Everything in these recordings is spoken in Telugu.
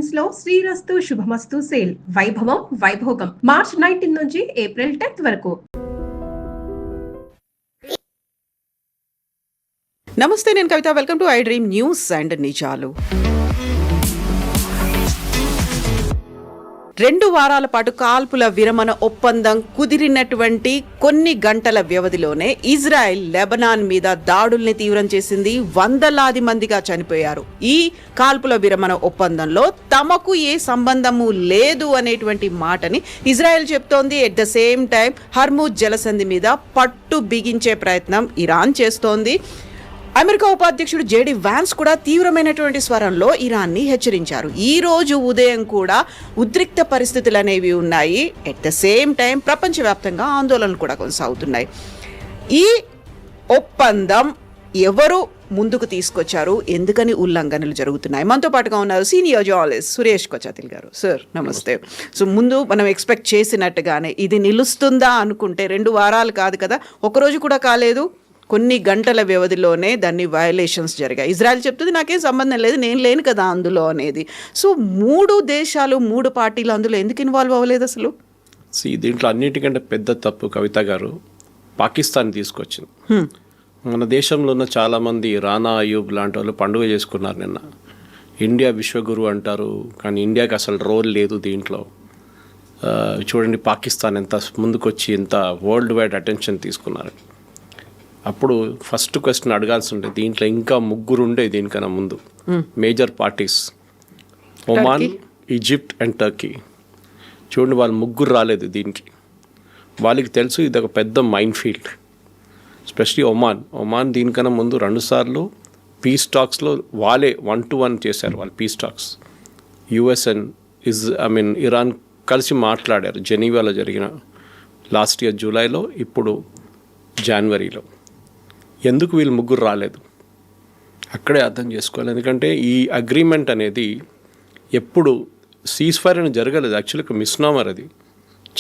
కలెక్షన్స్ లో శ్రీరస్తు శుభమస్తు సేల్ వైభవం వైభోగం మార్చ్ 19 నుంచి ఏప్రిల్ 10th వరకు. నమస్తే, నేను Kavitha. Welcome to I dream news and నిజాలు. 2 వారాల పాటు కాల్పుల విరమణ ఒప్పందం కుదిరినటువంటి కొన్ని గంటల వ్యవధిలోనే ఇజ్రాయెల్ లెబనాన్ మీద దాడుల్ని తీవ్రం చేసింది. వందలాది మందిగా చనిపోయారు. ఈ కాల్పుల విరమణ ఒప్పందంలో తమకు ఏ సంబంధము లేదు అనేటువంటి మాటని ఇజ్రాయెల్ చెప్తోంది. At the same time Hormuz జలసంధి మీద పట్టు బిగించే ప్రయత్నం ఇరాన్ చేస్తోంది. అమెరికా ఉపాధ్యక్షుడు జేడీ వాన్స్ కూడా తీవ్రమైనటువంటి స్వరంలో ఇరాన్ని హెచ్చరించారు. ఈ రోజు ఉదయం కూడా ఉద్రిక్త పరిస్థితులు అనేవి ఉన్నాయి. ఎట్ ద సేమ్ టైం ప్రపంచవ్యాప్తంగా ఆందోళనలు కూడా కొనసాగుతున్నాయి. ఈ ఒప్పందం ఎవరు ముందుకు తీసుకొచ్చారు, ఎందుకని ఉల్లంఘనలు జరుగుతున్నాయి? మనతో పాటుగా ఉన్నారు సీనియర్ జర్నలిస్ట్ సురేష్ కొచాతిల్ గారు. సార్ నమస్తే. సో ముందు మనం ఎక్స్పెక్ట్ చేసినట్టుగానే ఇది నిలుస్తుందా అనుకుంటే 2 వారాలు కాదు కదా, ఒకరోజు కూడా కాలేదు, కొన్ని గంటల వ్యవధిలోనే దాన్ని వయలేషన్స్ జరిగాయి. ఇజ్రాయెల్ చెప్తుంది నాకేం సంబంధం లేదు, నేను లేను కదా అందులో అనేది. సో 3 దేశాలు 3 పార్టీలు అందులో ఎందుకు ఇన్వాల్వ్ అవ్వలేదు అసలు? దీంట్లో అన్నిటికంటే పెద్ద తప్పు కవిత గారు పాకిస్తాన్ తీసుకొచ్చింది. మన దేశంలో ఉన్న చాలామంది రానా అయూబ్ లాంటి వాళ్ళు పండుగ చేసుకున్నారు నిన్న. ఇండియా విశ్వగురు అంటారు, కానీ ఇండియాకి అసలు రోల్ లేదు దీంట్లో. చూడండి పాకిస్తాన్ ఎంత ముందుకొచ్చి ఎంత వరల్డ్ వైడ్ అటెన్షన్ తీసుకున్నారు. అప్పుడు ఫస్ట్ క్వశ్చన్ అడగాల్సి ఉండే, దీంట్లో ఇంకా 3 ఉండే దీనికన్నా ముందు major parties, Oman, Egypt and Turkey. చూడండి వాళ్ళు 3 రాలేదు దీనికి. వాళ్ళకి తెలుసు ఇది ఒక పెద్ద మైన్ ఫీల్డ్. ఎస్పెషలీ ఒమాన్ దీనికన్నా ముందు 2 సార్లు పీస్ టాక్స్లో వాళ్ళే 1-1 చేశారు. వాళ్ళు piece talks US and Iran కలిసి మాట్లాడారు. జెనీవాలో జరిగిన లాస్ట్ ఇయర్ జూలైలో, ఇప్పుడు జనవరిలో. ఎందుకు వీళ్ళు 3 రాలేదు అక్కడే అర్థం చేసుకోవాలి. ఎందుకంటే ఈ అగ్రిమెంట్ అనేది ఎప్పుడు సీజ్ ఫైర్ అని జరగలేదు. యాక్చువల్లీ ఒక మిస్నామర్ అది.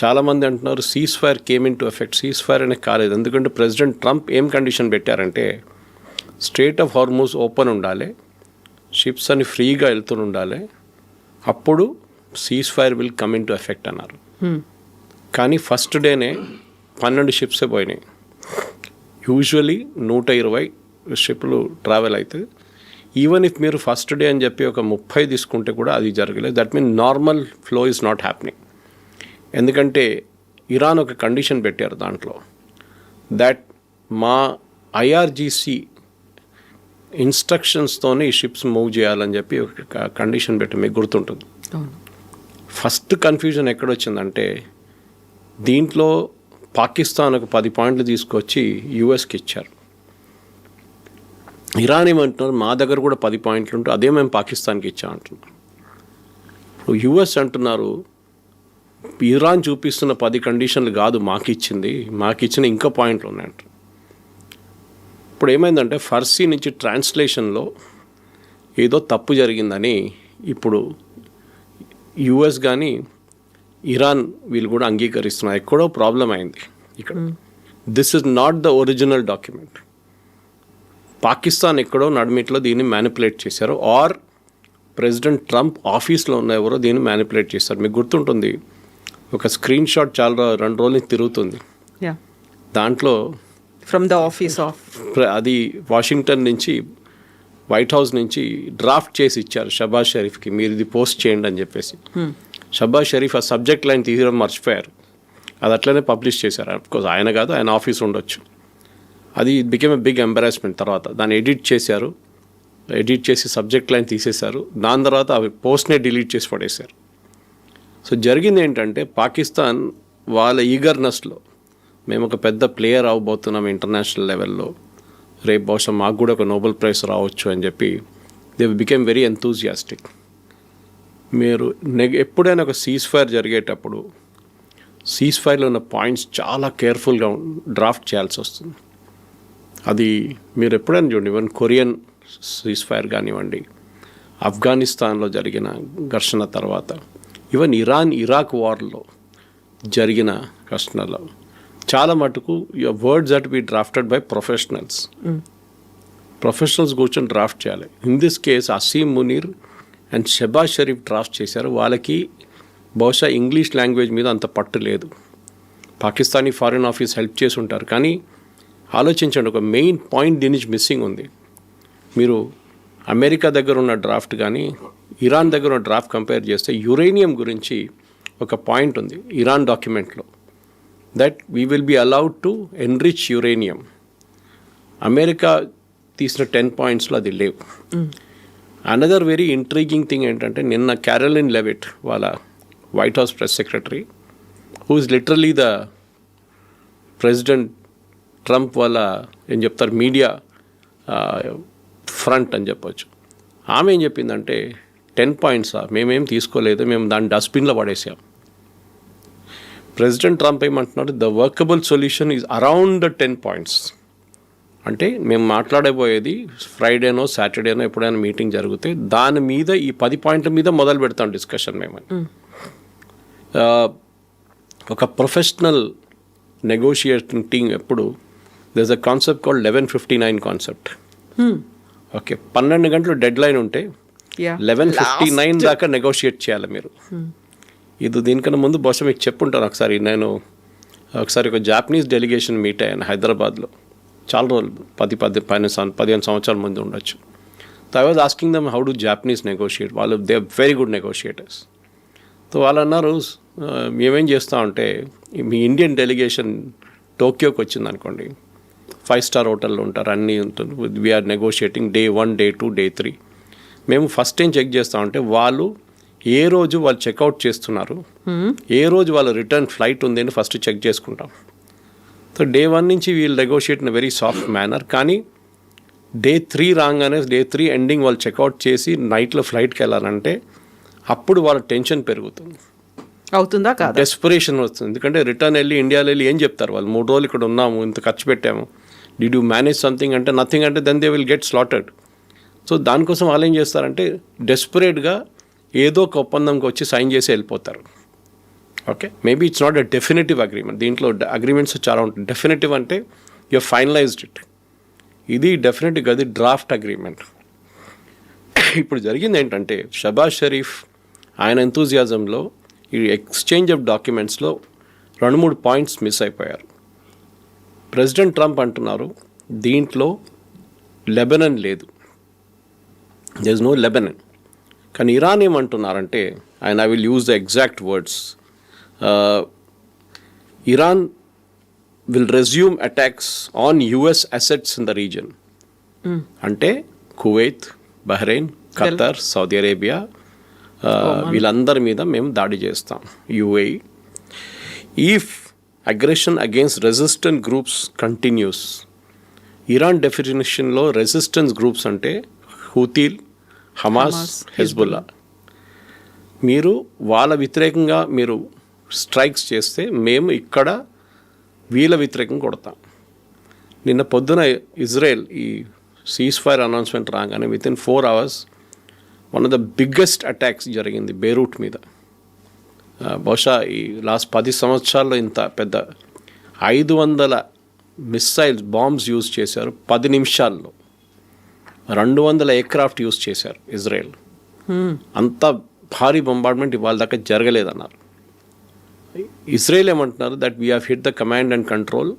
చాలామంది అంటున్నారు cease fire came in to effect. Cease fire అనేది కాలేదు. ఎందుకంటే ప్రెసిడెంట్ ట్రంప్ ఏం కండిషన్ పెట్టారంటే స్ట్రెయిట్ ఆఫ్ హార్మూజ్ ఓపెన్ ఉండాలి, షిప్స్ అని ఫ్రీగా వెళ్తూ ఉండాలి, అప్పుడు cease fire will come in to effect అన్నారు. కానీ ఫస్ట్ డేనే 12 షిప్సే పోయినాయి. యూజువలీ 120 షిప్లు ట్రావెల్ అవుతుంది. ఈవెన్ ఇఫ్ మీరు ఫస్ట్ డే అని చెప్పి ఒక 30 తీసుకుంటే కూడా అది జరగలేదు. That mean normal flow is not happening. ఎందుకంటే ఇరాన్ ఒక కండిషన్ పెట్టారు దాంట్లో, దట్ మా ఐఆర్జీసీ ఇన్స్ట్రక్షన్స్తోనే ఈ షిప్స్ మూవ్ చేయాలని చెప్పి ఒక కండిషన్ పెట్టి మీకు గుర్తుంటుంది. ఫస్ట్ కన్ఫ్యూజన్ ఎక్కడొచ్చిందంటే దీంట్లో పాకిస్తాన్ ఒక 10 పాయింట్లు తీసుకొచ్చి యూఎస్కి ఇచ్చారు. ఇరాన్ ఏమంటున్నారు మా దగ్గర కూడా 10 పాయింట్లు ఉంటే అదే మేము పాకిస్తాన్కి ఇచ్చామంటున్నారు. ఇప్పుడు యూఎస్ అంటున్నారు ఇరాన్ చూపిస్తున్న 10 కండిషన్లు కాదు మాకు ఇచ్చిన ఇంకా పాయింట్లు ఉన్నాయంట. ఇప్పుడు ఏమైందంటే ఫార్సీ నుంచి ట్రాన్స్లేషన్లో ఏదో తప్పు జరిగిందని ఇప్పుడు యూఎస్ కానీ ఇరాన్ వీళ్ళు కూడా అంగీకరిస్తున్నారు. ఎక్కడో ప్రాబ్లం అయింది ఇక్కడ. This is not the original document. Pakistan ఎక్కడో నడిమిట్లో దీన్ని మ్యానిపులేట్ చేశారు, ఆర్ ప్రెసిడెంట్ ట్రంప్ ఆఫీస్లో ఉన్న ఎవరో దీన్ని మ్యానిపులేట్ చేశారు. మీకు గుర్తుంటుంది ఒక స్క్రీన్ షాట్ చాలా 2 రోజులు తిరుగుతుంది. దాంట్లో ఫ్రమ్ ద ఆఫీస్ ఆఫ్ అది వాషింగ్టన్ నుంచి వైట్ హౌస్ నుంచి డ్రాఫ్ట్ చేసి ఇచ్చారు షబాజ్ షరీఫ్కి, మీరు ఇది పోస్ట్ చేయండి అని చెప్పేసి. షబాజ్ షరీఫ్ ఆ సబ్జెక్ట్ లైన్ తీయడం మర్చిపోయారు. అది అట్లనే పబ్లిష్ చేశారు. అఫ్కోర్స్ ఆయన కాదు, ఆయన ఆఫీస్ ఉండొచ్చు. అది బికెమ్ ఎ బిగ్ ఎంబారాస్మెంట్. తర్వాత దాన్ని ఎడిట్ చేసి సబ్జెక్ట్ లైన్ తీసేశారు. దాని తర్వాత అవి పోస్ట్నే డిలీట్ చేసి పడేశారు. సో జరిగింది ఏంటంటే పాకిస్తాన్ వాళ్ళ ఈగర్నెస్లో మేము ఒక పెద్ద ప్లేయర్ అవ్వబోతున్నాం ఇంటర్నేషనల్ లెవెల్లో, రేపు బహుశా మాకు కూడా ఒక నోబెల్ ప్రైజ్ రావచ్చు అని చెప్పి దే బికెమ్ వెరీ ఎంతూజియాస్టిక్. మీరు ఎప్పుడైనా ఒక సీజ్ ఫైర్ జరిగేటప్పుడు సీజ్ ఫైర్లో ఉన్న పాయింట్స్ చాలా కేర్ఫుల్గా డ్రాఫ్ట్ చేయాల్సి వస్తుంది. అది మీరు ఎప్పుడైనా చూడండి, ఈవెన్ కొరియన్ సీజ్ ఫైర్ కానివ్వండి, ఆఫ్ఘనిస్తాన్లో జరిగిన ఘర్షణ తర్వాత, ఈవెన్ ఇరాక్ వార్లో జరిగిన ఘర్షణలో చాలా మటుకు words that be drafted by professionals కూర్చొని డ్రాఫ్ట్ చేయాలి. In this case Asim Munir and Shehbaz Sharif draft చేశారు. వాళ్ళకి బహుశా ఇంగ్లీష్ లాంగ్వేజ్ మీద అంత పట్టు లేదు. పాకిస్తానీ ఫారిన్ ఆఫీస్ హెల్ప్ చేసి ఉంటారు. కానీ ఆలోచించండి, ఒక మెయిన్ పాయింట్ దీని నుంచి మిస్సింగ్ ఉంది. మీరు అమెరికా దగ్గర ఉన్న డ్రాఫ్ట్ కానీ ఇరాన్ దగ్గర ఉన్న డ్రాఫ్ట్ కంపేర్ చేస్తే యురేనియం గురించి ఒక పాయింట్ ఉంది ఇరాన్ డాక్యుమెంట్లో, that we will be allowed to enrich uranium. America తీసిన 10 పాయింట్స్లో అది లేవు. అనదర్ వెరీ ఇంట్రీగింగ్ థింగ్ ఏంటంటే, నిన్న క్యారోలిన్ లెవిట్ వాళ్ళ white house press secretary, who is literally the president Trump వాళ్ళ ఏం చెప్తారు మీడియా ఫ్రంట్ అని చెప్పొచ్చు. ఆమె ఏం చెప్పిందంటే 10 పాయింట్సా, మేమేం తీసుకోలేదు, మేము దాన్ని డస్ట్బిన్లో పడేసాం. ప్రెసిడెంట్ ట్రంప్ ఏమంటున్నాడు, the workable solution is around the 10 points. అంటే మేము మాట్లాడబోయేది ఫ్రైడేనో సాటర్డేనో ఎప్పుడైనా మీటింగ్ జరిగితే దాని మీద ఈ 10 పాయింట్ల మీద మొదలు పెడతాం డిస్కషన్ మేమని. ఒక ప్రొఫెషనల్ నెగోషియేటింగ్ టీమ్ ఎప్పుడు there is a concept called 11:59 concept. Okay, 12 గంటలు డెడ్ లైన్ ఉంటే 11:59 దాకా నెగోషియేట్ చేయాలి మీరు. ఇది దీనికన్నా ముందు బహుశా మీకు చెప్పుంటాను ఒకసారి. నేను ఒకసారి ఒక జాపనీస్ డెలిగేషన్ మీట్ అయ్యాను హైదరాబాద్లో, చాలా రోజులు 15 సంవత్సరాల ముందు ఉండొచ్చు. So I was asking them how do Japanese negotiate. వాళ్ళు they are very good negotiators. So వాళ్ళు అన్నారు, మేమేం చేస్తామంటే మీ ఇండియన్ డెలిగేషన్ టోక్యోకి వచ్చింది అనుకోండి, 5 స్టార్ హోటల్లో ఉంటారు, అన్నీ ఉంటుంది. We are negotiating day 1, day 2, day 3. మేము ఫస్ట్ ఏం చెక్ చేస్తామంటే వాళ్ళు ఏ రోజు వాళ్ళు చెక్అవుట్ చేస్తున్నారు, ఏ రోజు వాళ్ళ రిటర్న్ ఫ్లైట్ ఉంది అని ఫస్ట్ చెక్ చేసుకుంటాం. సో డే 1 నుంచి వీళ్ళు negotiate in very soft manner. కానీ డే 3 రాగానే, డే 3 ఎండింగ్ వాళ్ళు చెక్అవుట్ చేసి నైట్లో ఫ్లైట్కి వెళ్ళాలంటే అప్పుడు వాళ్ళ టెన్షన్ పెరుగుతుంది, అవుతుందా కాదు, డెస్పరేషన్ వస్తుంది. ఎందుకంటే రిటర్న్ వెళ్ళి ఇండియాలో వెళ్ళి ఏం చెప్తారు వాళ్ళు, 3 రోజులు ఇక్కడ ఉన్నాము, ఇంత ఖర్చు పెట్టాము, డిడ్ యూ మేనేజ్ సంథింగ్ అంటే నథింగ్ అంటే then they will get slotted. So దానికోసం వాళ్ళు ఏం చేస్తారంటే డెస్పరేట్గా ఏదో ఒక ఒప్పందంకి వచ్చి సైన్ చేసి వెళ్ళిపోతారు. Okay, maybe it's not a definitive agreement. దీంట్లో అగ్రిమెంట్స్ చాలా ఉంటాయి. డెఫినెటివ్ అంటే యూ ఫైనలైజ్డ్ ఇట్. ఇది డెఫినెట్గా అది డ్రాఫ్ట్ అగ్రిమెంట్. ఇప్పుడు జరిగింది ఏంటంటే, షబాజ్ షరీఫ్ ఆయన ఎంతూజియాజంలో ఈ ఎక్స్చేంజ్ ఆఫ్ డాక్యుమెంట్స్లో 2-3 పాయింట్స్ మిస్ అయిపోయారు. ప్రెసిడెంట్ ట్రంప్ అంటున్నారు దీంట్లో లెబనన్ లేదు, దెర్ ఇస్ నో లెబనన్. కానీ ఇరాన్ ఏమంటున్నారంటే, and I will use the exact words, Iran will resume attacks on US assets in the region. అంటే Kuwait, Bahrain, Qatar, Saudi Arabia, వీళ్ళందరి మీద మేము దాడి చేస్తాం. UAE if aggression against resistant groups continues. Iran డెఫినేషన్లో రెసిస్టెన్స్ గ్రూప్స్ అంటే హూతీల్, హమాస్, హెజ్బుల్లా. మీరు వాళ్ళ వ్యతిరేకంగా మీరు స్ట్రైక్స్ చేస్తే మేము ఇక్కడ వీళ్ళ వ్యతిరేకంగా కొడతాం. నిన్న పొద్దున ఇజ్రాయెల్ ఈ సీజ్ ఫైర్ అనౌన్స్మెంట్ రాగానే within 4 hours one of the biggest attacks జరిగింది బేరూట్ మీద. బహుశా ఈ లాస్ట్ 10 సంవత్సరాల్లో ఇంత పెద్ద 500 మిస్సైల్స్ బాంబ్స్ యూజ్ చేశారు 10 నిమిషాల్లో. 200 ఎయిర్క్రాఫ్ట్ యూజ్ చేశారు ఇజ్రాయెల్. అంత భారీ బొంబార్డ్మెంట్ ఇవాళ దాకా జరగలేదన్నారు. ఇజ్రాయెల్ ఏమంటున్నారు that we have hit the command and control.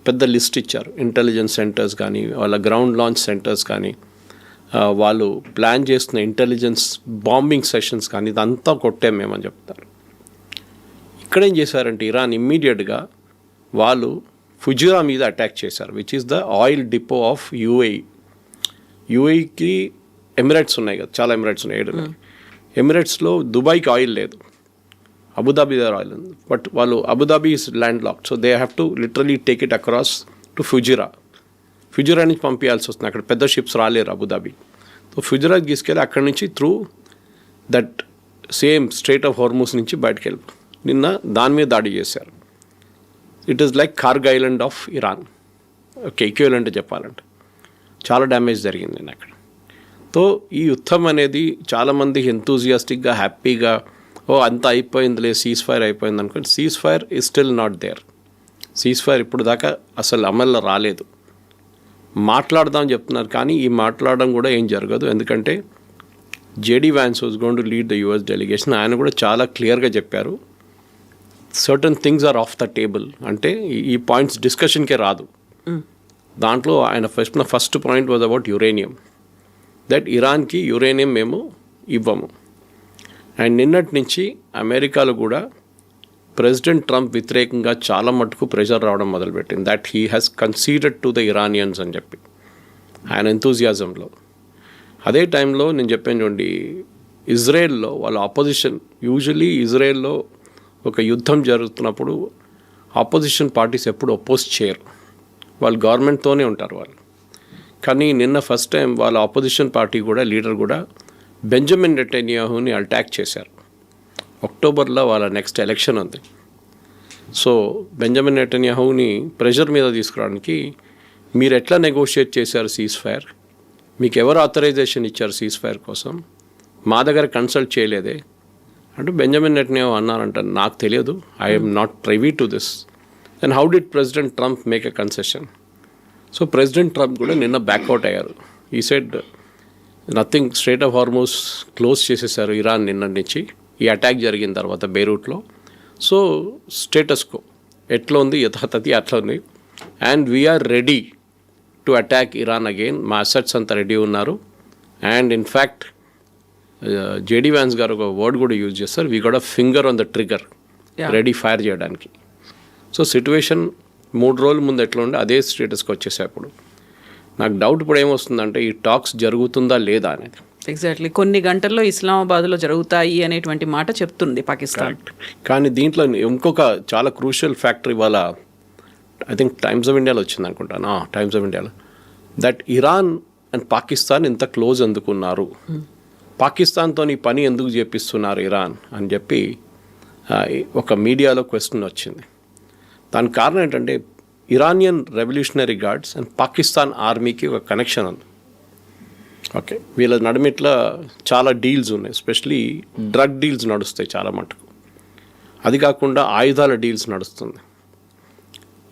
పెద్ద లిస్ట్ ఇచ్చారు, ఇంటెలిజెన్స్ సెంటర్స్ కానీ, వాళ్ళ గ్రౌండ్ లాంచ్ సెంటర్స్ కానీ, వాళ్ళు ప్లాన్ చేస్తున్న ఇంటెలిజెన్స్ బాంబింగ్ సెషన్స్ కానీ ఇదంతా కొట్టాం మేమని చెప్తారు. ఇక్కడేం చేశారంటే ఇరాన్ ఇమ్మీడియట్గా వాళ్ళు ఫుజిరా మీద అటాక్ చేశారు, which is the oil depot of UAE. యుఏఈకి ఎమిరేట్స్ ఉన్నాయి కదా, చాలా ఎమిరేట్స్ ఉన్నాయి. 7 ఎమిరేట్స్లో దుబాయ్కి ఆయిల్ లేదు, అబుదాబీ దగ్గర ఆయిల్ ఉంది. బట్ వాళ్ళు Abu Dhabi is land locked, so they have to literally take it across to Fujairah. Fujairah నుంచి పంపించాల్సి వస్తుంది, అక్కడ పెద్ద షిప్స్ రాలేరు అబుదాబీ. సో ఫుజిరాకి తీసుకెళ్ళి అక్కడి నుంచి through that same strait of Hormuz నుంచి బయటకు వెళ్ళి నిన్న దాని మీద దాడి చేశారు. It is like Kharg island of Iran. Okay, equivalent చెప్పాలంటే చాలా డ్యామేజ్ జరిగింది నేను అక్కడ. సో ఈ యుద్ధం అనేది చాలామంది ఎంతూజియాస్టిక్గా హ్యాపీగా అంతా అయిపోయిందిలే, సీజ్ ఫైర్ అయిపోయింది అనుకోండి. Cease fire is still not there. Cease fire ఇప్పుడు దాకా అసలు అమల్లో రాలేదు. మాట్లాడదాం చెప్తున్నారు కానీ ఈ మాట్లాడడం కూడా ఏం జరగదు. ఎందుకంటే JD Vance was going to lead the US delegation. ఆయన కూడా చాలా క్లియర్గా చెప్పారు, certain things are off the table, అంటే ఈ పాయింట్స్ డిస్కషన్కే రాదు. దాంట్లో ఆయన first point was about uranium, that ఇరాన్కి యురేనియం మేము ఇవ్వము. అండ్ నిన్నటి నుంచి అమెరికాలో కూడా ప్రెసిడెంట్ ట్రంప్ వ్యతిరేకంగా చాలా మటుకు ప్రెషర్ రావడం మొదలుపెట్టింది, that he has conceded to the Iranians అని చెప్పి ఆయన ఎంతూజియాజంలో. అదే టైంలో నేను చెప్పాను చూడండి, ఇజ్రాయెల్లో వాళ్ళ ఆపోజిషన్, యూజువలీ ఇజ్రాయెల్లో ఒక యుద్ధం జరుగుతున్నప్పుడు ఆపోజిషన్ పార్టీస్ ఎప్పుడు అపోజ్ చేయరు, వాళ్ళు గవర్నమెంట్తోనే ఉంటారు వాళ్ళు. కానీ నిన్న ఫస్ట్ టైం వాళ్ళ ఆపోజిషన్ పార్టీ కూడా లీడర్ కూడా బెంజమిన్ నెటన్యాహుని అటాక్ చేశారు. అక్టోబర్లో వాళ్ళ నెక్స్ట్ ఎలక్షన్ ఉంది. సో బెంజమిన్ నెటన్యాహుని ప్రెషర్ మీద తీసుకురావడానికి మీరు ఎట్లా నెగోషియేట్ చేశారు సీజ్ ఫైర్, మీకు ఎవరు ఆథరైజేషన్ ఇచ్చారు సీజ్ ఫైర్ కోసం, మా దగ్గర కన్సల్ట్ చేయలేదే అంటే బెంజమిన్ నెటన్యాహు అన్నారంట, నాకు తెలియదు, I'm not privy to this. Then how did President Trump make a concession? So President Trump కూడా నిన్న బ్యాక్అవుట్ అయ్యారు. ఈ said nothing, strait of Hormuz close చేసేసారు ఇరాన్ నిన్న నుంచి ఈ అటాక్ జరిగిన తర్వాత బెయిరూట్లో. సో స్టేటస్ కో ఎట్లా ఉంది యథాతథి అట్లా ఉంది. And we are ready to attack Iran again, మా అసెట్స్ అంతా రెడీ ఉన్నారు. అండ్ ఇన్ఫ్యాక్ట్ జేడీ వ్యాన్స్ గారు ఒక వర్డ్ కూడా యూజ్ చేస్తారు, we got a finger on the trigger, ready fire చేయడానికి. సో సిట్యువేషన్ 3 రోజుల ముందు ఎట్లా ఉండే అదే స్టేటస్కి వచ్చేసాయి. ఇప్పుడు నాకు డౌట్ ఇప్పుడు ఏమొస్తుందంటే ఈ టాక్స్ జరుగుతుందా లేదా అనేది. ఎగ్జాక్ట్లీ, కొన్ని గంటల్లో ఇస్లామాబాద్లో జరుగుతాయి అనేటువంటి మాట చెప్తుంది పాకిస్తాన్. కానీ దీంట్లో ఇంకొక చాలా క్రూషియల్ ఫ్యాక్టర్ ఇవాళ ఐ థింక్ టైమ్స్ ఆఫ్ ఇండియాలో వచ్చింది అనుకుంటాను, టైమ్స్ ఆఫ్ ఇండియాలో, దట్ ఇరాన్ అండ్ పాకిస్తాన్ ఇంత క్లోజ్ ఎందుకున్నారు, పాకిస్తాన్తో ఈ పని ఎందుకు చేపిస్తున్నారు ఇరాన్ అని చెప్పి ఒక మీడియాలో క్వశ్చన్ వచ్చింది. దానికి కారణం ఏంటంటే Iranian revolutionary guards and Pakistan ఆర్మీకి ఒక కనెక్షన్ ఉంది. ఓకే, వీళ్ళ నడుమిట్లా చాలా డీల్స్ ఉన్నాయి, ఎస్పెషలీ డ్రగ్ డీల్స్ నడుస్తాయి చాలా మటుకు. అది కాకుండా ఆయుధాల డీల్స్ నడుస్తుంది.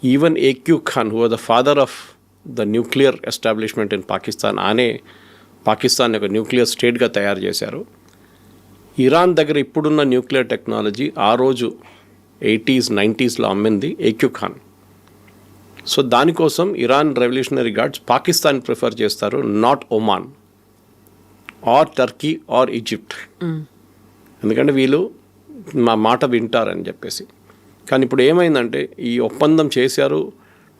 Even AQ Khan, who are the father of the nuclear establishment in Pakistan, ఆనే పాకిస్తాన్ ఒక న్యూక్లియర్ స్టేట్గా తయారు చేశారు. ఇరాన్ దగ్గర ఇప్పుడున్న న్యూక్లియర్ టెక్నాలజీ ఆ రోజు 80s 90sలో అమ్మింది ఏక్యూ ఖాన్. సో దానికోసం Iran revolutionary guards Pakistan prefer చేస్తారు, not Oman or Turkey or Egypt, ఎందుకంటే వీళ్ళు మా మాట వింటారని చెప్పేసి. కానీ ఇప్పుడు ఏమైందంటే ఈ ఒప్పందం చేశారు,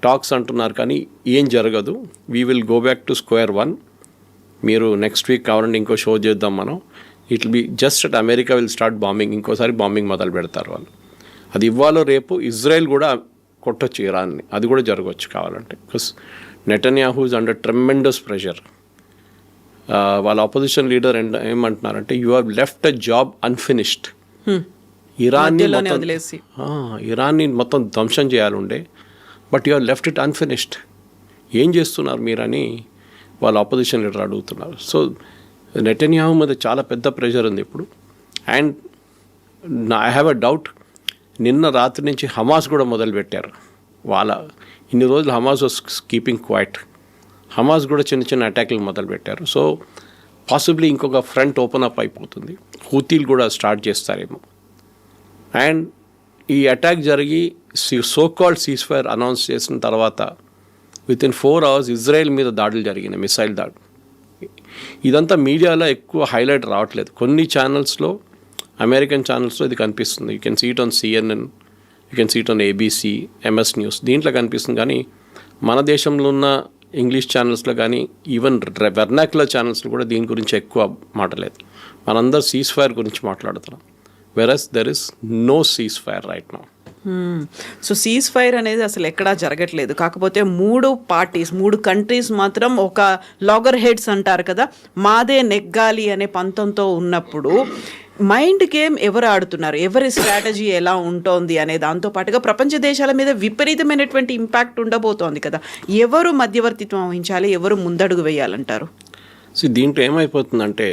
టాక్స్ అంటున్నారు, కానీ ఏం జరగదు. We will go back to square one. మీరు నెక్స్ట్ వీక్ కావాలంటే ఇంకో షో చేద్దాం మనం, it will be just at America will start bombing, ఇంకోసారి బాంబింగ్ మొదలు పెడతారు వాళ్ళు. అది ఇవ్వాలో రేపు ఇజ్రాయెల్ కూడా కొట్టొచ్చు ఇరాన్ని, అది కూడా జరగవచ్చు కావాలంటే. Because Netanyahu is under tremendous pressure. వాళ్ళ ఆపోజిషన్ లీడర్ ఏమంటున్నారంటే you have left a job unfinished. ఇరాన్ని మొత్తం ధ్వంసం చేయాలండే, but you have left it unfinished. ఏం చేస్తున్నారు మీరని వాళ్ళ ఆపోజిషన్ లీడర్ అడుగుతున్నారు. సో నెటన్యాహూ మీద చాలా పెద్ద ప్రెషర్ ఉంది ఇప్పుడు. And I have a doubt, నిన్న రాత్రి నుంచి హమాస్ కూడా మొదలుపెట్టారు. వాళ్ళ ఇన్ని రోజులు Hamas was keeping quiet, Hamas కూడా చిన్న చిన్న అటాక్లు మొదలుపెట్టారు. సో పాసిబ్లీ ఇంకొక ఫ్రంట్ ఓపెన్ అప్ అయిపోతుంది, హూతీలు కూడా స్టార్ట్ చేస్తారేమో. అండ్ ఈ అటాక్ జరిగి so called cease fire announce చేసిన తర్వాత వితిన్ 4 hours ఇజ్రాయెల్ మీద దాడులు జరిగినాయి, మిసైల్ దాడులు. ఇదంతా మీడియాలో ఎక్కువ హైలైట్ రావట్లేదు. కొన్ని ఛానల్స్లో, అమెరికన్ ఛానల్స్లో ఇది కనిపిస్తుంది. You can see it on CNN, you can see it on ABC, MS news, దీంట్లో కనిపిస్తుంది. కానీ మన దేశంలో ఉన్న ఇంగ్లీష్ ఛానల్స్లో కానీ ఈవెన్ వెర్నాక్యులర్ ఛానల్స్లో కూడా దీని గురించి ఎక్కువ మాట్లాడలేదు. మనందరూ సీజ్ ఫైర్ గురించి మాట్లాడుతున్నాం, versus there is no ceasefire right now. So ceasefire అనేది అసలు ఎక్కడా జరగట్లేదు. కాకపోతే 3 కంట్రీస్ మాత్రం ఒక లాగర్ హెడ్స్ అంటారు కదా, మాదే నెగ్గాలి అనే పంతంతో ఉన్నప్పుడు మైండ్ గేమ్ ఎవరు ఆడుతున్నారు, ఎవరి స్ట్రాటజీ ఎలా ఉంటుంది అనే దాంతో పాటుగా ప్రపంచ దేశాల మీద విపరీతమైనటువంటి ఇంపాక్ట్ ఉండబోతోంది కదా. ఎవరు మధ్యవర్తిత్వం వహించాలి, ఎవరు ముందడుగు వేయాలంటారు? సో దీంట్లో ఏమైపోతుందంటే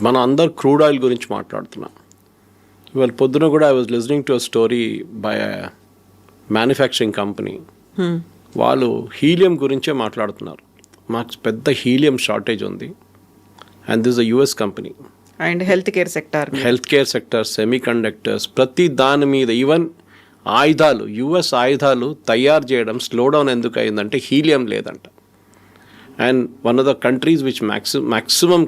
మనం అందరు క్రూడ్ ఆయిల్ గురించి మాట్లాడుతున్నాం. ఇవాళ పొద్దున కూడా I was listening to a story by manufacturing company. వాళ్ళు హీలియం గురించే మాట్లాడుతున్నారు. మాకు పెద్ద హీలియం షార్టేజ్ ఉంది and this a US company. And health care sector, semi conductors, ప్రతి దాని మీద, ఈవెన్ ఆయుధాలు, యుఎస్ ఆయుధాలు తయారు చేయడం స్లో డౌన్ ఎందుకు అయిందంటే హీలియం లేదంట. And one of the countries which maximum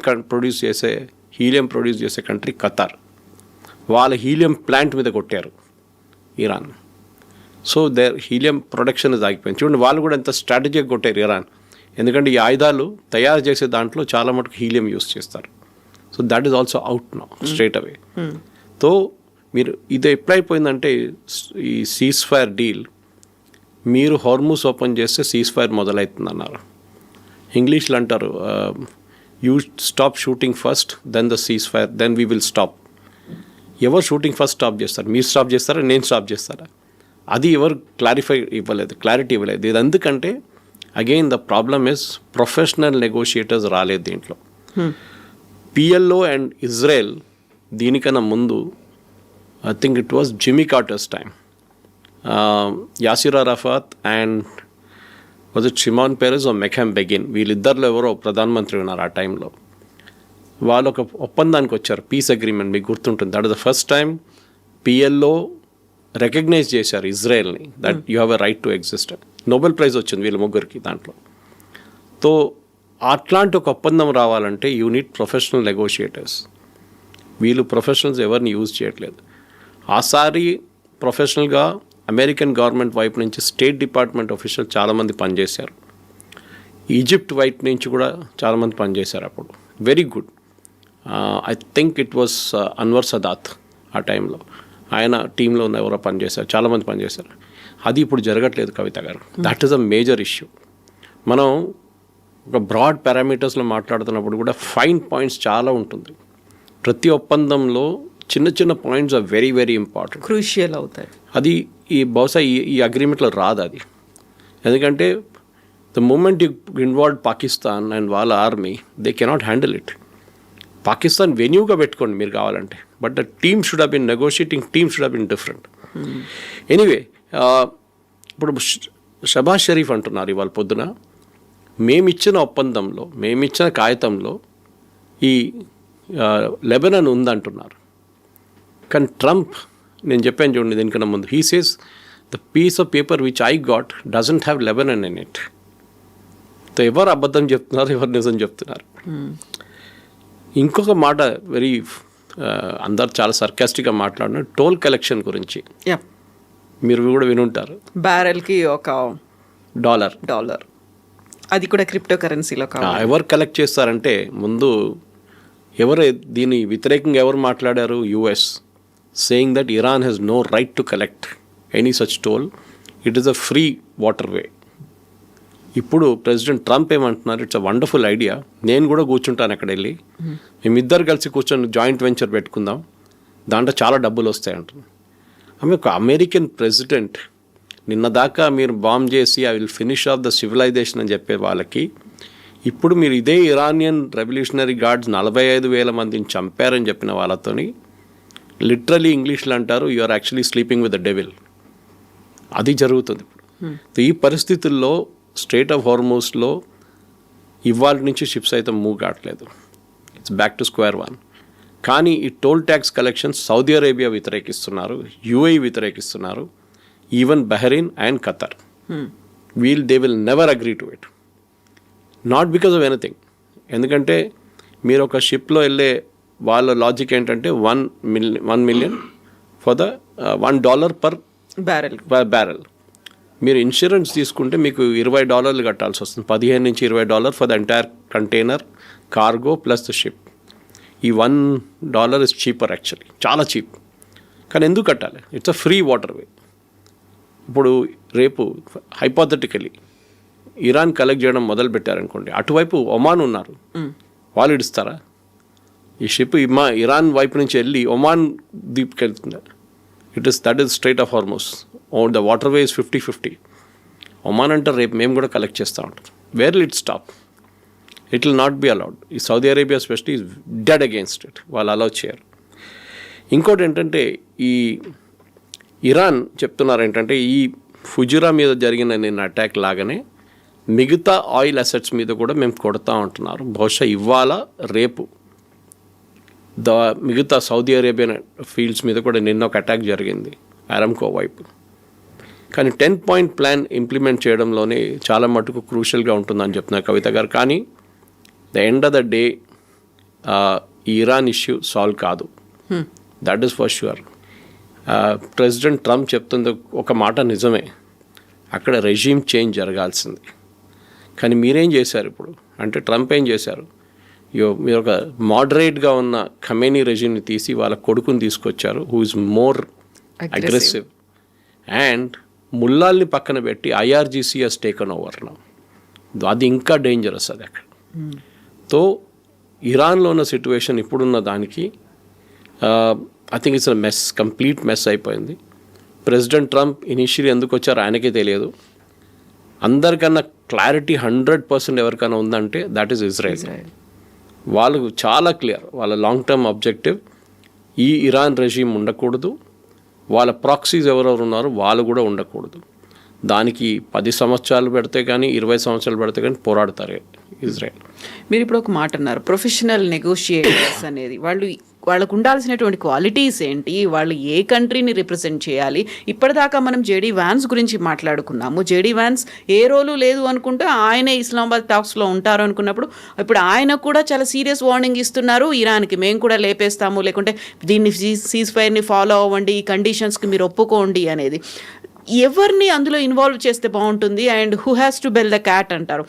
helium produce చేసే కంట్రీ ఖతార్. వాళ్ళ హీలియం ప్లాంట్ మీద కొట్టారు Iran. So their helium production ఆగిపోయింది. చూడండి, వాళ్ళు కూడా ఎంత స్ట్రాటజీగా కొట్టారు ఇరాన్. ఎందుకంటే ఈ ఆయుధాలు తయారు చేసే దాంట్లో చాలా మటుకు హీలియం యూస్ చేస్తారు. So that is also out now straight away. సో మీరు ఇది ఎప్పుడైపోయిందంటే ఈ సీజ్ ఫైర్ డీల్, మీరు హార్మూస్ ఓపెన్ చేస్తే సీజ్ ఫైర్ మొదలవుతుంది అన్నారు. ఇంగ్లీష్లో అంటారు, you stop shooting first, then the cease fire, then we will stop. ఎవరు షూటింగ్ ఫస్ట్ స్టాప్ చేస్తారు? మీరు స్టాప్ చేస్తారా, నేను స్టాప్ చేస్తారా? అది ఎవరు క్లారిటీ ఇవ్వలేదు. ఇది ఎందుకంటే again the problem is professional negotiators రాలేదు దీంట్లో. పిఎల్ఓ అండ్ ఇజ్రాయెల్ దీనికన్నా ముందు I think it was Jimmy Carter's time, Yasser Arafat and was it Shimon Peres or Menachem Begin, వీళ్ళిద్దరిలో ఎవరో ప్రధానమంత్రి ఉన్నారు ఆ టైంలో. వాళ్ళు ఒక ఒప్పందానికి వచ్చారు, పీస్ అగ్రిమెంట్, మీకు గుర్తుంటుంది. That is the first time PLO recognize చేశారు ఇజ్రాయెల్ని, that you have a right to exist. Nobel prize వచ్చింది వీళ్ళ ముగ్గురికి దాంట్లో. సో అట్లాంటి ఒక ఒప్పందం రావాలంటే యూ నీడ్ ప్రొఫెషనల్ నెగోషియేటర్స్. వీళ్ళు ప్రొఫెషనల్స్ ఎవరిని యూజ్ చేయట్లేదు. ఆసారి ప్రొఫెషనల్గా అమెరికన్ గవర్నమెంట్ వైపు నుంచి స్టేట్ డిపార్ట్మెంట్ ఆఫీషియల్ చాలామంది పనిచేశారు. ఈజిప్ట్ వైపు నుంచి కూడా చాలామంది పనిచేశారు అప్పుడు. Very good. I think it was Anwar Sadat ఆ టైంలో, ఆయన టీంలో ఉన్న ఎవరో పనిచేశారు, చాలామంది పనిచేశారు. అది ఇప్పుడు జరగట్లేదు కవిత గారు. That is a major issue. మనం ఒక బ్రాడ్ పారామీటర్స్లో మాట్లాడుతున్నప్పుడు కూడా ఫైన్ పాయింట్స్ చాలా ఉంటుంది. ప్రతి ఒప్పందంలో చిన్న చిన్న points are very very important, crucial అవుతాయి. అది బహుశా ఈ అగ్రిమెంట్లో రాదు అది. ఎందుకంటే the moment you involve Pakistan and వాళ్ళ army, they cannot handle it. Pakistan వెన్యూగా పెట్టుకోండి మీరు కావాలంటే, but the team should have been negotiating team should have been different. Anyway, ఇప్పుడు షబాజ్ షరీఫ్ అంటున్నారు ఇవాళ పొద్దున, మేమిచ్చిన ఒప్పందంలో, మేమిచ్చిన కాగితంలో ఈ లెబనాన్ ఉందంటున్నారు. కానీ ట్రంప్, నేను చెప్పాను చూడండి దీనికన్నా ముందు, he says the piece of paper which I got doesn't have Lebanon in it. So ఎవరు అబద్ధం చెప్తున్నారు, ఎవరు నిజం చెప్తున్నారు? ఇంకొక మాట వెరీ అందరు చాలా సర్కాస్టిక్గా మాట్లాడిన టోల్ కలెక్షన్ గురించి మీరు కూడా వినుంటారు. బ్యారెల్కి $1 అది కూడా క్రిప్టో కరెన్సీలో. ఎవరు కలెక్ట్ చేస్తారంటే ముందు ఎవరు దీని వ్యతిరేకంగా ఎవరు మాట్లాడారు? US, saying that Iran has no right to collect any such toll, it is a free water way. ఇప్పుడు ప్రెసిడెంట్ ట్రంప్ ఏమంటున్నారు, ఇట్స్ అ వండర్ఫుల్ ఐడియా, నేను కూడా కూర్చుంటాను అక్కడ వెళ్ళి, మేమిద్దరు కలిసి కూర్చొని జాయింట్ వెంచర్ పెట్టుకుందాం, దాంట్లో చాలా డబ్బులు వస్తాయి అంటున్నాను. ఆమె ఒక అమెరికన్ ప్రెసిడెంట్, నిన్న దాకా మీరు బాంబ్ చేసి I will finish off the civilization అని చెప్పే వాళ్ళకి, ఇప్పుడు మీరు ఇదే ఇరానియన్ రెవల్యూషనరీ గార్డ్స్ 45,000 మందిని చంపారని చెప్పిన వాళ్ళతోని లిటరలీ ఇంగ్లీష్లో అంటారు, you are actually sleeping with the devil. అది జరుగుతుంది ఇప్పుడు. ఈ పరిస్థితుల్లో స్ట్రైట్ ఆఫ్ హార్మూస్లో ఇవాళ నుంచి షిప్స్ అయితే మూవ్ కావట్లేదు. It's back to square one. కానీ ఈ toll tax collections Saudi Arabia వ్యతిరేకిస్తున్నారు, యుఏఈ వ్యతిరేకిస్తున్నారు, even Bahrain and Qatar. They will never agree to it, not because of anything. ఎందుకంటే మీరు ఒక షిప్లో వెళ్ళే వాళ్ళ లాజిక్ ఏంటంటే $1 million for the $1 per barrel. మీరు ఇన్సూరెన్స్ తీసుకుంటే మీకు $20 కట్టాల్సి వస్తుంది, $15 నుంచి $20 for the entire container, cargo plus the ship. ఈ $1 ఇస్ చీపర్ యాక్చువల్లీ, చాలా చీప్. కానీ ఎందుకు కట్టాలి? It's a free water way. ఇప్పుడు రేపు హైపోథెటికలీ ఇరాన్ కలెక్ట్ చేయడం మొదలు పెట్టారనుకోండి, అటువైపు ఒమాన్ ఉన్నారు, వాళ్ళు ఇడుస్తారా? ఈ షిప్ ఇరాన్ వైపు నుంచి వెళ్ళి ఒమాన్ దీప్కి వెళ్తుంది. That is strait of Hormuz. The water way is 50-50. Oman అంటారు రేపు మేము కూడా కలెక్ట్ చేస్తూ ఉంటాం. Where will it stop? It will not be allowed. ఈ Saudi Arabia specially is dead against it, వాళ్ళు అలౌ చేయరు. ఇంకోటి ఏంటంటే ఈ ఇరాన్ చెప్తున్నారు ఏంటంటే ఈ ఫుజురా మీద జరిగిన నిన్న అటాక్ లాగానే మిగతా ఆయిల్ అసెట్స్ మీద కూడా మేము కొడతా ఉంటున్నారు. బహుశా ఇవాళ రేపు మిగతా సౌదీ అరేబియన్ ఫీల్డ్స్ మీద కూడా నిన్న ఒక అటాక్ జరిగింది అరామ్కో వైపు. కానీ 10-point ప్లాన్ ఇంప్లిమెంట్ చేయడంలోనే చాలా మటుకు క్రూషియల్గా ఉంటుందని చెప్తున్నారు కవిత గారు. కానీ the end of the day ఈ ఇరాన్ ఇష్యూ సాల్వ్ కాదు, that is for sure. President Trump చెప్తుంది ఒక మాట నిజమే, అక్కడ రెజీమ్ చేంజ్ జరగాల్సింది. కానీ మీరేం చేశారు ఇప్పుడు అంటే, ట్రంప్ ఏం చేశారు, మీరు ఒక మోడరేట్గా ఉన్న ఖమేనీ రెజీమ్ని తీసి వాళ్ళ కొడుకుని తీసుకొచ్చారు, who is more aggressive. And ముల్లాల్ని పక్కన పెట్టి IRGC has taken over now. అది ఇంకా డేంజరస్ అది అక్కడ. తో ఇరాన్లో ఉన్న సిచ్యువేషన్ ఇప్పుడున్న దానికి I think it's mess, complete mess అయిపోయింది. ప్రెసిడెంట్ ట్రంప్ ఇనిషియలీ ఎందుకు వచ్చారో ఆయనకే తెలియదు. అందరికన్నా క్లారిటీ 100% ఎవరికైనా ఉందంటే దట్ ఈస్ ఇజ్రాయెల్. వాళ్ళకు చాలా క్లియర్, వాళ్ళ లాంగ్ టర్మ్ ఆబ్జెక్టివ్ ఈ ఇరాన్ రెజీమ్ ఉండకూడదు, వాళ్ళ ప్రాక్సీస్ ఎవరెవరు ఉన్నారో వాళ్ళు కూడా ఉండకూడదు. దానికి 10 సంవత్సరాలు పెడితే కానీ 20 సంవత్సరాలు పెడితే కానీ పోరాడతారు ఇజ్రాయెల్. మీరు ఇప్పుడు ఒక మాట అన్నారు, ప్రొఫెషనల్ నెగోషియేటర్స్ అనేది వాళ్ళకు ఉండాల్సినటువంటి క్వాలిటీస్ ఏంటి, వాళ్ళు ఏ కంట్రీని రిప్రజెంట్ చేయాలి. ఇప్పటిదాకా మనం జేడీ వ్యాన్స్ గురించి మాట్లాడుకున్నాము. జేడీ వ్యాన్స్ ఏ రోలు లేదు అనుకుంటే ఆయనే ఇస్లామాబాద్ టాక్స్లో ఉంటారు అనుకున్నప్పుడు ఇప్పుడు ఆయన కూడా చాలా సీరియస్ వార్నింగ్ ఇస్తున్నారు ఇరాన్కి, మేము కూడా లేపేస్తాము, లేకుంటే దీన్ని సీజ్ ఫైర్ని ఫాలో అవ్వండి, ఈ కండిషన్స్కి మీరు ఒప్పుకోండి అనేది. ఎవరిని అందులో ఇన్వాల్వ్ చేస్తే బాగుంటుంది and who has to bell the cat అంటారు,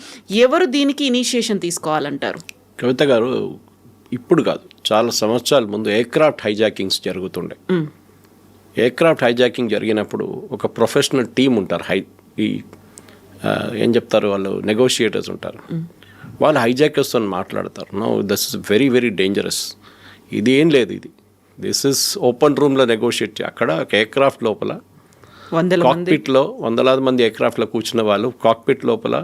ఎవరు దీనికి ఇనిషియేషన్ తీసుకోవాలంటారు? కవిత గారు, ఇప్పుడు కాదు, చాలా సంవత్సరాల ముందు ఎయిర్క్రాఫ్ట్ హైజాకింగ్స్ జరుగుతుండే. ఎయిర్క్రాఫ్ట్ హైజాకింగ్ జరిగినప్పుడు ఒక ప్రొఫెషనల్ టీం ఉంటారు, ఏం చెప్తారు వాళ్ళు, నెగోషియేటర్స్ ఉంటారు. వాళ్ళు హైజాకర్స్తో మాట్లాడతారు. No, this is very very dangerous, ఇది ఏం లేదు, దిస్ ఇస్ ఓపెన్ రూమ్లో నెగోషియేట్. అక్కడ ఒక ఎయిర్క్రాఫ్ట్ లోపల కాక్పిట్లో వందలాది మంది ఎయిర్క్రాఫ్ట్లో కూర్చున్న వాళ్ళు కాక్పిట్ లోపల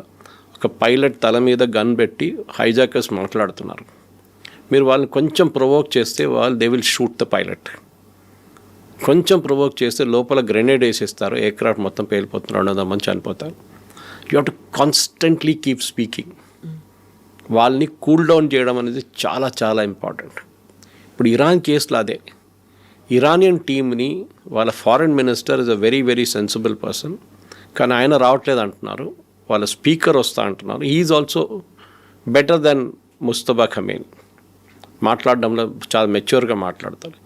ఒక పైలట్ తల మీద గన్ పెట్టి హైజాకర్స్ మాట్లాడుతున్నారు. మీరు వాళ్ళని కొంచెం ప్రొవోక్ చేస్తే they will shoot the pilot. కొంచెం ప్రొవోక్ చేస్తే లోపల గ్రెనేడ్ వేసేస్తారు, ఎయిర్క్రాఫ్ట్ మొత్తం పేలిపోతున్నారు, 200 మంది చనిపోతారు. You have to constantly keep speaking. వాళ్ళని కూల్ డౌన్ చేయడం అనేది చాలా చాలా ఇంపార్టెంట్. ఇప్పుడు ఇరాన్ కేసులో అదే, ఇరానియన్ టీమ్ని వాళ్ళ foreign minister is a very very sensible person, కానీ ఆయన రావట్లేదు అంటున్నారు. వాళ్ళ స్పీకర్ వస్తా అంటున్నారు. Is also better than Mustafa Khamenei. మాట్లాడడంలో చాలా మెచ్యూర్గా మాట్లాడతారు.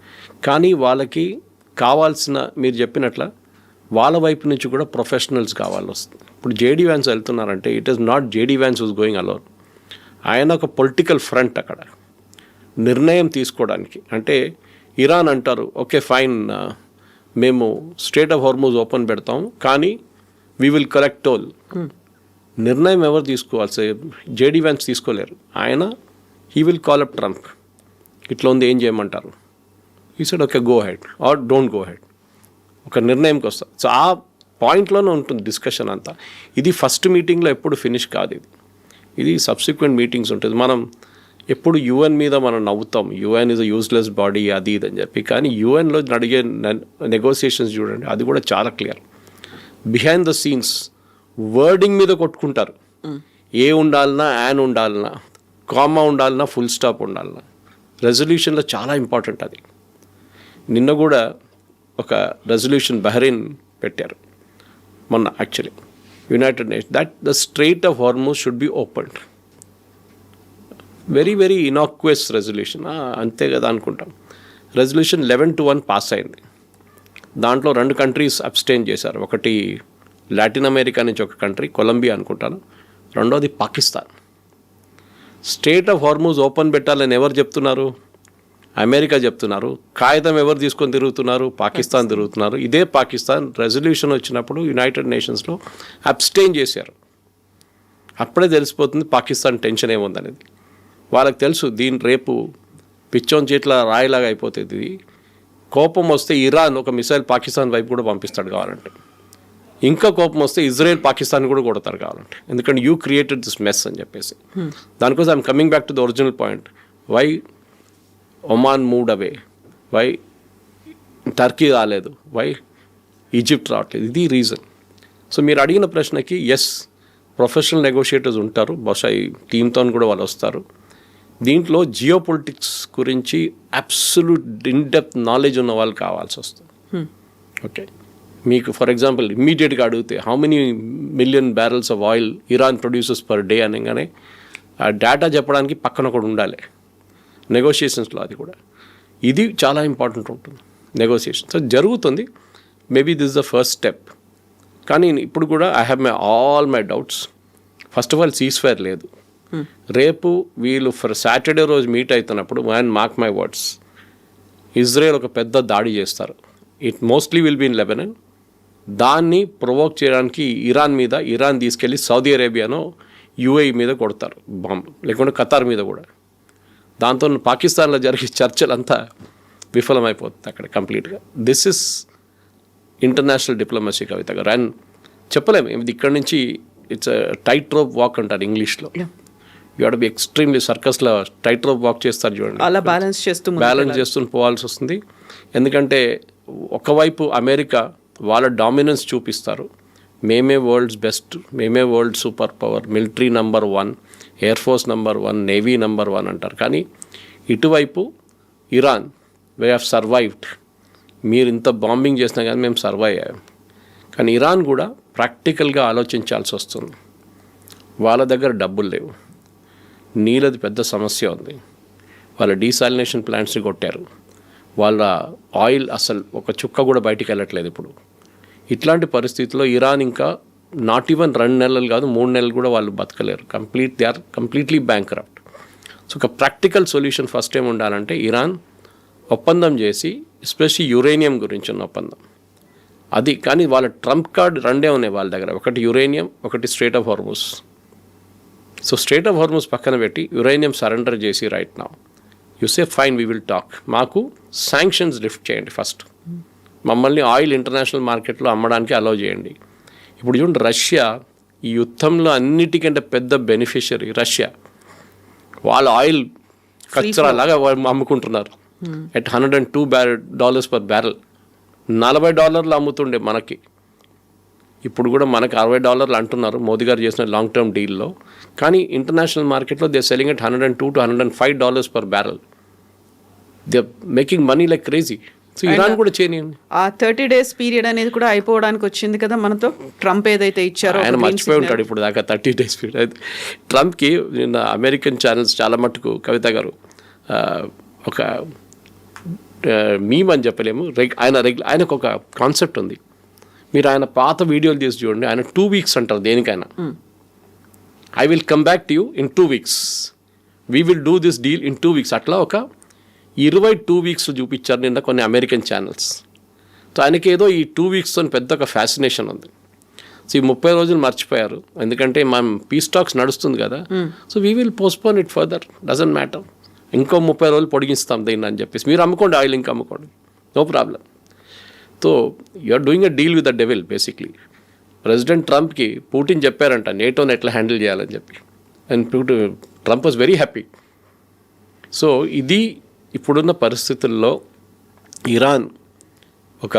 కానీ వాళ్ళకి కావాల్సిన, మీరు చెప్పినట్ల వాళ్ళ వైపు నుంచి కూడా ప్రొఫెషనల్స్ కావాలి వస్తుంది. ఇప్పుడు జేడీ వ్యాన్స్ వెళ్తున్నారంటే it is not JD Vance who's going alone. ఆయన ఒక పొలిటికల్ ఫ్రంట్ అక్కడ నిర్ణయం తీసుకోవడానికి. అంటే ఇరాన్ అంటారు, ఓకే ఫైన్, మేము స్ట్రేట్ ఆఫ్ హార్మూజ్ ఓపెన్ పెడతాం, కానీ వీ విల్ కలెక్ట్ టోల్. నిర్ణయం ఎవరు తీసుకోవాలి? జేడీ వ్యాన్స్ తీసుకోలేరు. ఆయన he will call up Trump, ఇట్లా ఉంది, ఏం చేయమంటారు? ఈ side okay, go ahead or don't go ahead, ఒక నిర్ణయంకి వస్తారు. సో ఆ పాయింట్లోనే ఉంటుంది డిస్కషన్ అంతా. ఇది ఫస్ట్ మీటింగ్లో ఎప్పుడు ఫినిష్ కాదు, ఇది సబ్సిక్వెంట్ మీటింగ్స్ ఉంటుంది. మనం ఎప్పుడు యుఎన్ మీద మనం నవ్వుతాం, UN is a useless body అది ఇది అని చెప్పి. కానీ యుఎన్లో అడిగే నెగోసియేషన్స్ చూడండి, అది కూడా చాలా clear. Behind the scenes wording మీద కొట్టుకుంటారు. ఏ ఉండాలన్నా, యాన్ ఉండాలన్నా, కామా ఉండాలన్నా, ఫుల్ స్టాప్ ఉండాలన్నా. రెజల్యూషన్లో చాలా ఇంపార్టెంట్ అది. నిన్న కూడా ఒక రెజల్యూషన్ బహ్రెయిన్ పెట్టారు మొన్న, actually United Nations, that the strait of Hormuz should be opened. Very very innocuous resolution, అంతే కదా అనుకుంటాం. రెజల్యూషన్ 11-1 పాస్ అయింది. దాంట్లో 2 కంట్రీస్ అబ్స్టైన్ చేశారు. ఒకటి లాటిన్ అమెరికా నుంచి ఒక కంట్రీ, కొలంబియా అనుకుంటాను, రెండోది Pakistan. Straight of Hormuz open పెట్టాలని ఎవరు చెప్తున్నారు? అమెరికా చెప్తున్నారు. కాగితం ఎవరు తీసుకొని తిరుగుతున్నారు? పాకిస్తాన్ తిరుగుతున్నారు. ఇదే పాకిస్తాన్ రెజల్యూషన్ వచ్చినప్పుడు యునైటెడ్ నేషన్స్లో అబ్స్టైన్ చేశారు. అప్పుడే తెలిసిపోతుంది పాకిస్తాన్ టెన్షన్ ఏముందనేది. వాళ్ళకి తెలుసు, దీని రేపు పిచ్చోన్ చేట్ల రాయిలాగా అయిపోతుంది. కోపం వస్తే ఇరాన్ ఒక మిసైల్ పాకిస్తాన్ వైపు కూడా పంపిస్తాడు కావాలంటే. ఇంకా కోపం వస్తే ఇజ్రాయెల్ పాకిస్తాన్ కూడా కొడతారు కావాలంటే, ఎందుకంటే యూ క్రియేటెడ్ దిస్ మెస్ అని చెప్పేసి. దానికోసం I'm coming back to the original point. Why Oman moved away, why Turkey రాలేదు, వై ఈజిప్ట్ రావట్లేదు, ఇది రీజన్. సో మీరు అడిగిన ప్రశ్నకి ఎస్, ప్రొఫెషనల్ నెగోషియేటర్స్ ఉంటారు, బహుశా ఈ టీంతో కూడా వాళ్ళు వస్తారు. దీంట్లో జియో పొలిటిక్స్ గురించి అబ్సల్యూట్ ఇన్డెప్త్ నాలెడ్జ్ ఉన్న వాళ్ళు కావాల్సి వస్తుంది. ఓకే, మీకు ఫర్ ఎగ్జాంపుల్ ఇమ్మీడియట్గా అడిగితే how many million barrels of oil Iran produces per day అనగానే ఆ డేటా చెప్పడానికి పక్కన ఒకటి ఉండాలి నెగోషియేషన్స్లో. అది కూడా ఇది చాలా ఇంపార్టెంట్ ఉంటుంది నెగోషియేషన్. సో జరుగుతుంది, maybe this the first step. కానీ ఇప్పుడు కూడా I have all my doubts. First of all cease fire లేదు. రేపు వీళ్ళు సాటర్డే రోజు మీట్ అవుతున్నప్పుడు మార్క్ మై వర్డ్స్, ఇజ్రాయెల్ ఒక పెద్ద దాడి చేస్తారు. It mostly will be in Lebanon. దాన్ని ప్రొవోక్ చేయడానికి ఇరాన్ తీసుకెళ్ళి సౌదీ అరేబియానో యూఏఈ మీద కొడతారు బాంబు, లేకుంటే ఖతార్ మీద కూడా. దాంతో పాకిస్తాన్లో జరిగే చర్చలంతా విఫలమైపోతుంది అక్కడ కంప్లీట్గా. దిస్ ఇస్ ఇంటర్నేషనల్ డిప్లొమసీ కవిత గారు. అండ్ చెప్పలేము, ఇది ఇక్కడ నుంచి ఇట్స్ టైట్ రోప్ వాక్ అంటారు ఇంగ్లీష్లో. You have to be extremely సర్కస్లో టైట్ రోప్ వాక్ చేస్తారు చూడండి, అలా బ్యాలెన్స్ చేస్తూ పోవాల్సి వస్తుంది. ఎందుకంటే ఒకవైపు అమెరికా వాళ్ళ డామినెన్స్ చూపిస్తారు, మేమే వరల్డ్స్ బెస్ట్, మేమే world super power, military number 1, air force number 1, navy number 1 అంటారు. కానీ ఇటువైపు ఇరాన్, వే హ్యావ్ సర్వైవ్డ్. మీరు ఇంత బాంబింగ్ చేసినా కానీ మేము సర్వైవ్ అయ్యాం. కానీ ఇరాన్ కూడా ప్రాక్టికల్గా ఆలోచించాల్సి వస్తుంది. వాళ్ళ దగ్గర డబ్బులు లేవు, నీళ్ళది పెద్ద సమస్య ఉంది, వాళ్ళ డీసాలినేషన్ ప్లాంట్స్ని కొట్టారు, వాళ్ళ ఆయిల్ అసలు ఒక చుక్క కూడా బయటికి వెళ్ళట్లేదు ఇప్పుడు. ఇట్లాంటి పరిస్థితుల్లో ఇరాన్ ఇంకా నాట్ ఈవెన్ 2 నెలలు కాదు 3 నెలలు కూడా వాళ్ళు బతకలేరు. They are completely bankrupt. So ఒక ప్రాక్టికల్ సొల్యూషన్ ఫస్ట్ ఏం ఉండాలంటే ఇరాన్ ఒప్పందం చేసి, ఎస్పెషల్లీ యురేనియం గురించి ఉన్న ఒప్పందం అది. కానీ వాళ్ళ ట్రంప్ కార్డ్ 2 ఉన్నాయి వాళ్ళ దగ్గర, ఒకటి యురేనియం, ఒకటి straight of Hormuz. So straight of Hormuz పక్కన పెట్టి యురేనియం సరెండర్ చేసి right now you say fine we will talk, మాకు శాంక్షన్స్ లిఫ్ట్ చేయండి ఫస్ట్, మమ్మల్ని ఆయిల్ ఇంటర్నేషనల్ మార్కెట్లో అమ్మడానికి అలౌ చేయండి. ఇప్పుడు చూడండి, రష్యా ఈ యుద్ధంలో అన్నిటికంటే పెద్ద బెనిఫిషియరీ రష్యా. వాళ్ళ ఆయిల్ కచ్చరాలాగా అమ్ముకుంటున్నారు ఎట్ $102 per barrel. $40 అమ్ముతుండే మనకి, ఇప్పుడు కూడా మనకి $60 అంటున్నారు మోదీ గారు చేసిన లాంగ్ టర్మ్ డీల్లో. కానీ ఇంటర్నేషనల్ మార్కెట్లో they selling at $102 to $105 per barrel. They making money like crazy. So Iran కూడా చేయనియండి. ఆ 30 days పీరియడ్ అనేది కూడా అయిపోవడానికి వచ్చింది కదా మనతో. ట్రంప్ ఏదైతే ఇచ్చారో ఆయన మర్చిపోయి ఉంటాడు ఇప్పుడు దాకా 30 days పీరియడ్ అయితే. ట్రంప్కి నిన్న అమెరికన్ ఛానల్స్ చాలా మట్టుకు కవిత గారు ఒక మీమ్ అని చెప్పలేము, ఆయనకు ఒక కాన్సెప్ట్ ఉంది. మీరు ఆయన పాత వీడియోలు చేసి చూడండి, ఆయన 2 weeks అంటారు దేనికైనా. I will come back to you in 2 weeks, we will do this deal in 2 weeks. అట్లా ఒక 22 weeks చూపించారు నిన్న కొన్ని అమెరికన్ ఛానల్స్. సో ఆయనకి ఏదో ఈ 2 weeks పెద్ద ఒక ఫ్యాసినేషన్ ఉంది. సో ఈ 30 రోజులు మర్చిపోయారు, ఎందుకంటే మనం పీస్ టాక్స్ నడుస్తుంది కదా. So we will postpone it further, doesn't matter, ఇంకో 30 రోజులు పొడిగిస్తాం దీన్ని అని చెప్పేసి. మీరు అమ్ముకోండి ఆయిల్, ఇంకా అమ్ముకోండి, no problem. So you are doing a deal with the devil basically. President ట్రంప్కి పుటిన్ చెప్పారంట నేటోని ఎట్లా హ్యాండిల్ చేయాలని చెప్పి, and Trump was very happy. So ఇది ఇప్పుడున్న పరిస్థితుల్లో ఇరాన్ ఒక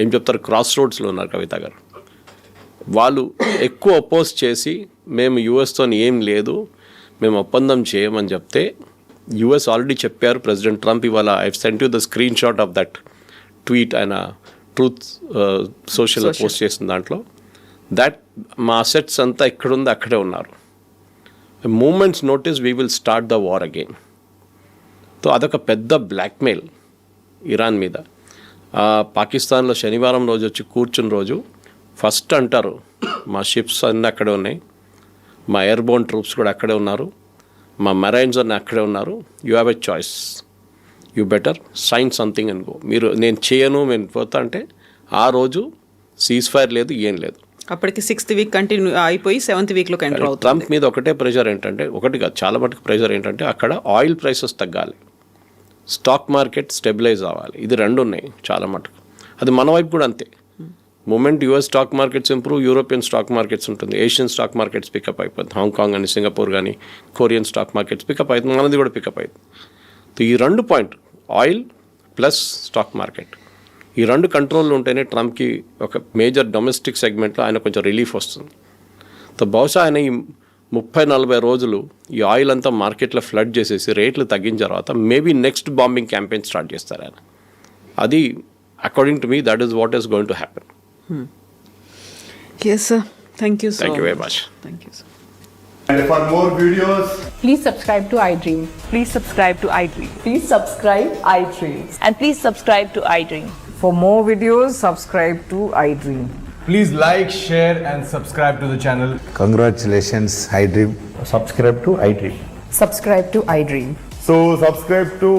ఏం చెప్తారు, క్రాస్ రోడ్స్లో ఉన్నారు కవిత గారు. వాళ్ళు ఎక్కువ అపోజ్ చేసి మేము యుఎస్తో ఏం లేదు, మేము ఒప్పందం చేయమని చెప్తే, యుఎస్ ఆల్రెడీ చెప్పారు ప్రెసిడెంట్ ట్రంప్ ఇవాళ, I sent you the screen shot of that tweet, ఆయన ట్రూత్ సోషల్లో పోస్ట్ చేసిన దాంట్లో, దట్ మా అసెట్స్ అంతా ఎక్కడుందో అక్కడే ఉన్నారు, moments notice we will start the war again. So అదొక పెద్ద బ్లాక్మెయిల్ ఇరాన్ మీద. పాకిస్తాన్లో శనివారం రోజు వచ్చి కూర్చున్న రోజు ఫస్ట్ అంటారు మా షిప్స్ అన్నీ అక్కడే ఉన్నాయి, మా ఎయిర్బోర్న్ ట్రూప్స్ కూడా అక్కడే ఉన్నారు, మా మెరైన్స్ అన్నీ అక్కడే ఉన్నారు, you have a choice, you better sign something and go. మీరు నేను చేయను నేను పోతా అంటే ఆ రోజు సీజ్ ఫైర్ లేదు, ఏం లేదు. అప్పటికి 6th week కంటిన్యూ అయిపోయి 7th weekలోకి ఎంటర్ అవుతుంది. ట్రంప్ మీద ఒకటే ప్రెషర్ ఏంటంటే, ఒకటి కాదు చాలా మటుకు ప్రెషర్ ఏంటంటే, అక్కడ ఆయిల్ ప్రైసెస్ తగ్గాలి, స్టాక్ మార్కెట్ స్టెబిలైజ్ అవ్వాలి. ఇది 2 ఉన్నాయి చాలా మటుకు. అది మన వైపు కూడా అంతే. Moment US stock markets improve, European stock markets ఉంటుంది, ఏషియన్ స్టాక్ మార్కెట్స్ పికప్ అయిపోతుంది, హాంకాంగ్ అని సింగపూర్ కానీ కొరియన్ స్టాక్ మార్కెట్స్ పికప్ అవుతుంది, మనది కూడా పికప్ అవుతుంది. ఈ 2 point oil plus stock market, ఈ 2 కంట్రోల్లో ఉంటేనే ట్రంప్కి ఒక మేజర్ డొమెస్టిక్ సెగ్మెంట్లో ఆయన కొంచెం రిలీఫ్ వస్తుంది. బహుశా ఆయన ఈ 30-40 రోజులు ఈ ఆయిల్ అంతా మార్కెట్లో ఫ్లడ్ చేసేసి రేట్లు తగ్గిన తర్వాత maybe next bombing campaign start చేస్తారు ఆయన. అది according to me that is what is going to happen. Yes, sir. Thank you so Thank you very much. Thank you, sir. And for more videos, Please subscribe to iDream. Please subscribe to iDream. Please subscribe iDream. And please subscribe to iDream. For more videos, subscribe to iDream. please like, share, and subscribe to the channel. Congratulations, iDream. Subscribe to iDream. Subscribe to iDream. So subscribe to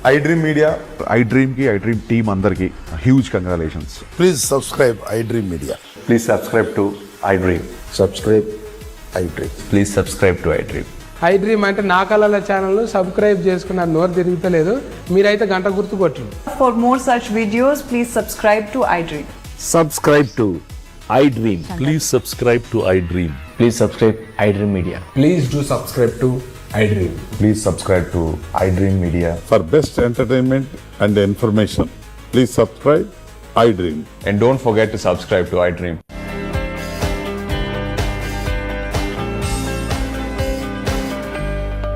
iDream Media. iDream ki iDream team అందరికి huge congratulations. Please subscribe iDream Media. Please subscribe to iDream. Subscribe iDream. Please subscribe to iDream. iDream అంటే నా కళల ఛానల్ సబ్స్క్రైబ్ చేసుకున్న నోరు తిరుగుతలేదు, మీరైతే గంట గుర్తు కొట్టండి. For more such videos, please subscribe to iDream. Subscribe to iDream. Please subscribe to iDream. Please subscribe iDream Media. Please do subscribe to iDream. Please subscribe to iDream Media. For best entertainment and information, please subscribe iDream. And don't forget to subscribe to iDream.